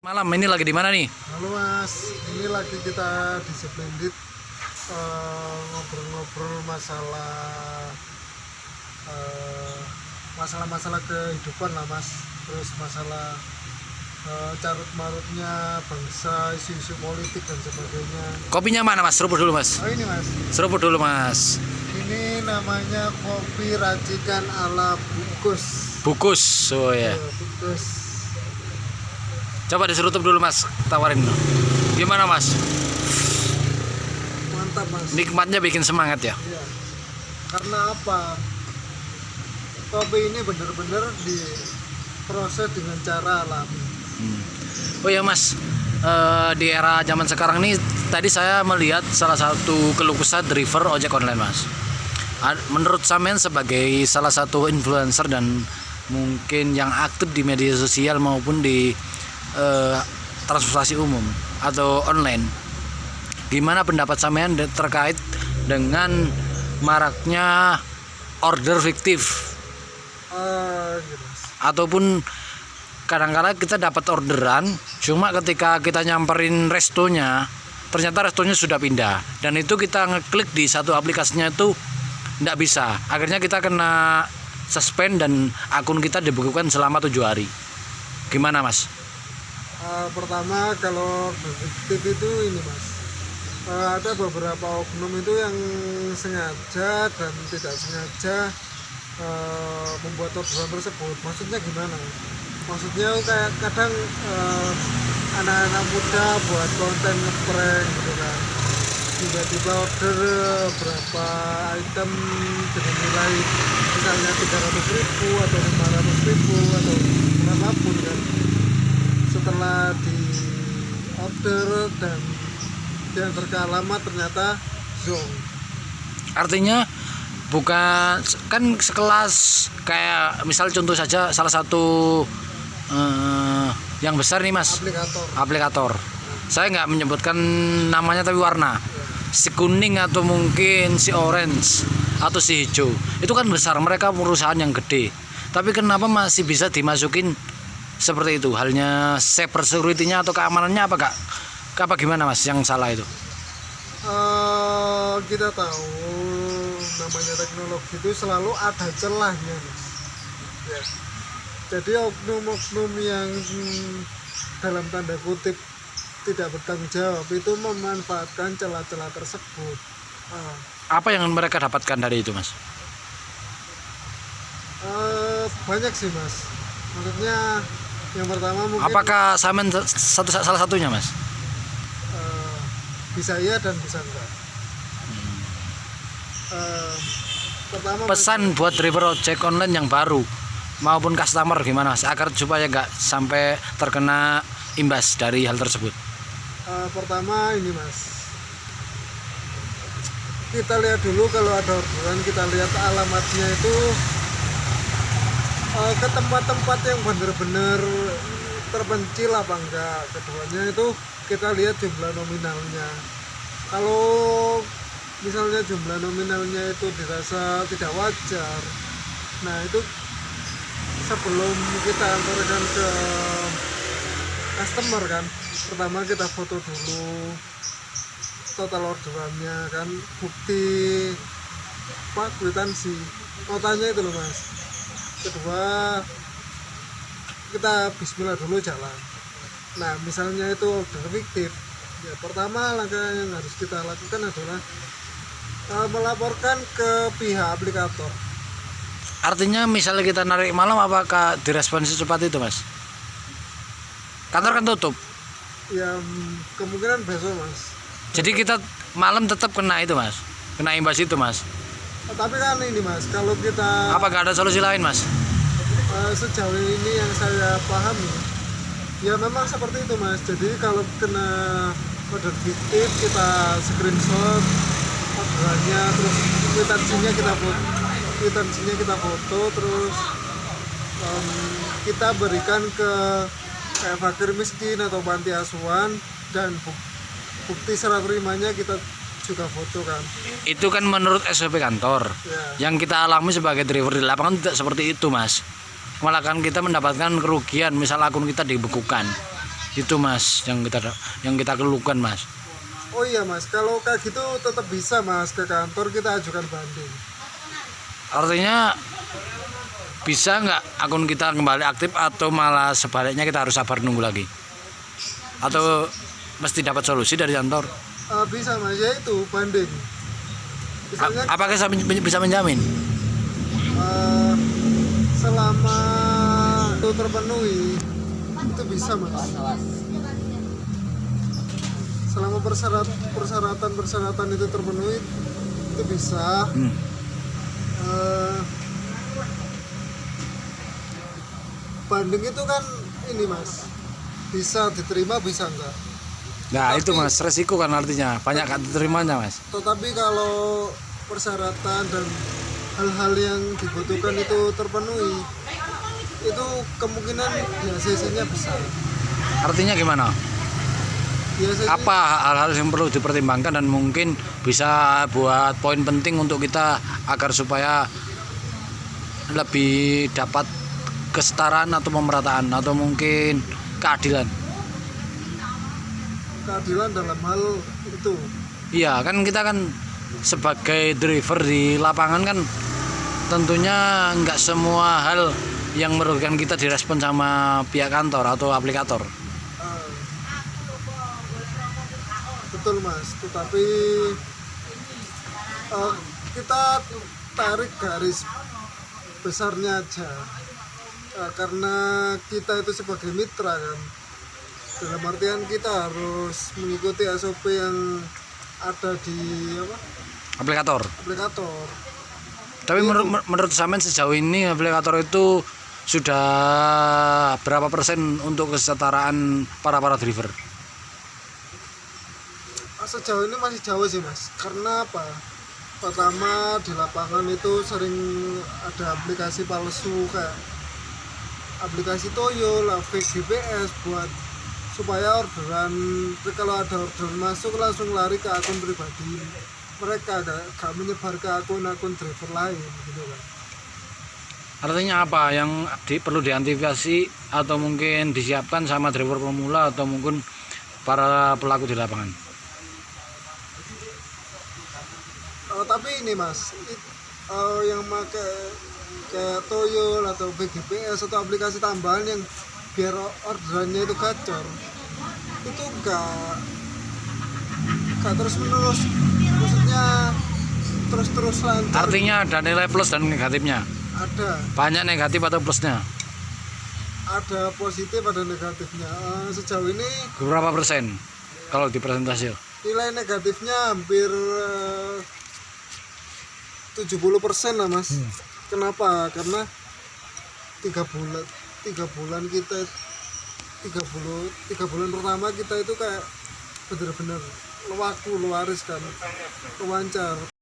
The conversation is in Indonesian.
Malam ini lagi di mana nih? Halo Mas, ini lagi kita di Splendid ngobrol-ngobrol masalah kehidupan lah Mas. Terus masalah carut marutnya bangsa, isu-isu politik dan sebagainya. Kopinya mana Mas? Seruput dulu Mas. Oh ini Mas, Seruput dulu Mas. ini namanya kopi racikan ala Bukus. Bukus, oh ya. Bukus. Coba diserutup dulu Mas, tawarin dulu. Gimana Mas? Mantap Mas. Nikmatnya bikin semangat ya? Iya. Karena apa? Kopi ini benar-benar diproses dengan cara alami. Oh ya Mas, di era zaman sekarang ini tadi saya melihat salah satu keluh kesah driver ojek online Mas. Menurut sampean sebagai salah satu influencer dan mungkin yang aktif di media sosial maupun di transportasi umum atau online, gimana pendapat sampean terkait dengan maraknya order fiktif Gitu, Mas. ataupun kadang-kala kita dapat orderan cuma ketika kita nyamperin restonya ternyata restonya sudah pindah dan itu kita ngeklik di satu aplikasinya itu tidak bisa, akhirnya kita kena suspend dan akun kita dibekukan selama 7 hari. Gimana Mas? Pertama kalau fiktif itu ini Mas, ada beberapa oknum itu yang sengaja dan tidak sengaja membuat orderan tersebut. Maksudnya gimana? Maksudnya kayak kadang anak-anak muda buat konten ngeprank gitu kan, tiba-tiba order berapa item dengan nilai misalnya 300.000 atau 500.000 atau berapapun kan. Setelah di order dan diantar ke alamat ternyata zong. Artinya bukan kan sekelas kayak misal contoh saja salah satu yang besar nih Mas, aplikator. Saya nggak menyebutkan namanya tapi warna, si kuning atau mungkin si orange atau si hijau itu kan besar, mereka perusahaan yang gede, tapi kenapa masih bisa dimasukin seperti itu? Halnya cyber security-nya atau keamanannya apa gimana Mas yang salah itu? Kita tahu namanya teknologi itu selalu ada celahnya Mas. Ya. Jadi oknum-oknum yang dalam tanda kutip tidak bertanggung jawab itu memanfaatkan celah-celah tersebut. Apa yang mereka dapatkan dari itu Mas? Banyak sih Mas. Maksudnya yang pertama mungkin Apakah sampean salah satunya Mas? bisa iya dan bisa enggak. Pertama Pesan buat driver ojek online yang baru maupun customer gimana Mas, agar supaya nggak sampai terkena imbas dari hal tersebut? Pertama ini Mas, kita lihat dulu kalau ada orderan, kita lihat alamatnya itu ke tempat-tempat yang benar-benar terpencil apa enggak. Keduanya itu kita lihat jumlah nominalnya. Kalau misalnya jumlah nominalnya itu dirasa tidak wajar, nah itu sebelum kita antarkan ke customer kan, pertama kita foto dulu total orderannya kan, bukti kwitansi notanya itu loh Mas. Kedua kita bismillah dulu jalan. Nah misalnya itu order fiktif ya, pertama langkah yang harus kita lakukan adalah melaporkan ke pihak aplikator. Artinya misalnya kita narik malam, apakah direspon secepat itu Mas? Kantor kan tutup Ya kemungkinan besok Mas. jadi kita malam tetap kena itu Mas, kena imbas itu Mas. Tapi kan ini Mas, kalau kita Apakah ada solusi lain Mas? sejauh ini yang saya pahami ya memang seperti itu Mas. Jadi kalau kena order fiktif kita screenshot orderannya, terus kwitansinya kita foto, terus kita berikan ke kayak fakir miskin atau panti asuhan, dan bukti serah terimanya kita juga foto kan. Itu kan menurut SOP kantor Ya. yang kita alami sebagai driver di lapangan tidak seperti itu Mas, malah kan kita mendapatkan kerugian, misal akun kita dibekukan. Itu Mas yang kita keluhkan Mas. Oh iya Mas, kalau kayak gitu tetap bisa Mas ke kantor kita ajukan banding. Artinya bisa nggak akun kita kembali aktif atau malah sebaliknya kita harus sabar nunggu lagi? Atau mesti dapat solusi dari kantor? Bisa Mas, ya itu banding. Misalnya Apakah saya bisa menjamin? selama itu terpenuhi itu bisa Mas. Selama persyaratan itu terpenuhi itu bisa. Banding itu kan ini Mas, bisa diterima bisa enggak. Nah Tapi- itu Mas, resiko kan artinya banyak kan diterimanya Mas. Tetapi kalau persyaratan dan hal-hal yang dibutuhkan itu terpenuhi, itu kemungkinan DACC-nya besar. Artinya gimana? DACC Apa hal-hal yang perlu dipertimbangkan dan mungkin bisa buat poin penting untuk kita agar supaya lebih dapat kesetaraan atau pemerataan atau mungkin keadilan? keadilan dalam hal itu. Iya kan kita kan sebagai driver di lapangan kan tentunya nggak semua hal yang merugikan kita direspon sama pihak kantor atau aplikator. eh, betul Mas, tetapi kita tarik garis besarnya aja. Karena kita itu sebagai mitra kan, dalam artian kita harus mengikuti SOP yang ada di Aplikator. aplikator. Tapi menurut Samen sejauh ini aplikator itu sudah berapa persen untuk kesetaraan para driver? Sejauh ini masih jauh sih Mas, karena apa? Pertama di lapangan itu sering ada aplikasi palsu kayak aplikasi Toyo lah, fake GPS buat supaya orderan, kalau ada orderan masuk langsung lari ke akun pribadi mereka, gak menyebar ke akun driver lain gitu kan. Artinya apa yang perlu diantisipasi atau mungkin disiapkan sama driver pemula atau mungkin para pelaku di lapangan? Tapi ini Mas, yang pakai kayak Toyo atau VGPS atau aplikasi tambahan yang biar orderannya itu gacor, itu gak terus menerus, maksudnya terus lancar. Artinya ada nilai plus dan negatifnya. Ada Banyak negatif atau plusnya? positif ada negatifnya. Sejauh ini Berapa persen kalau di presentasi? nilai negatifnya hampir 70% lah Mas. Kenapa? Karena 3 bulan kita 3 bulan pertama kita itu kayak bener-bener laris kan, lancar.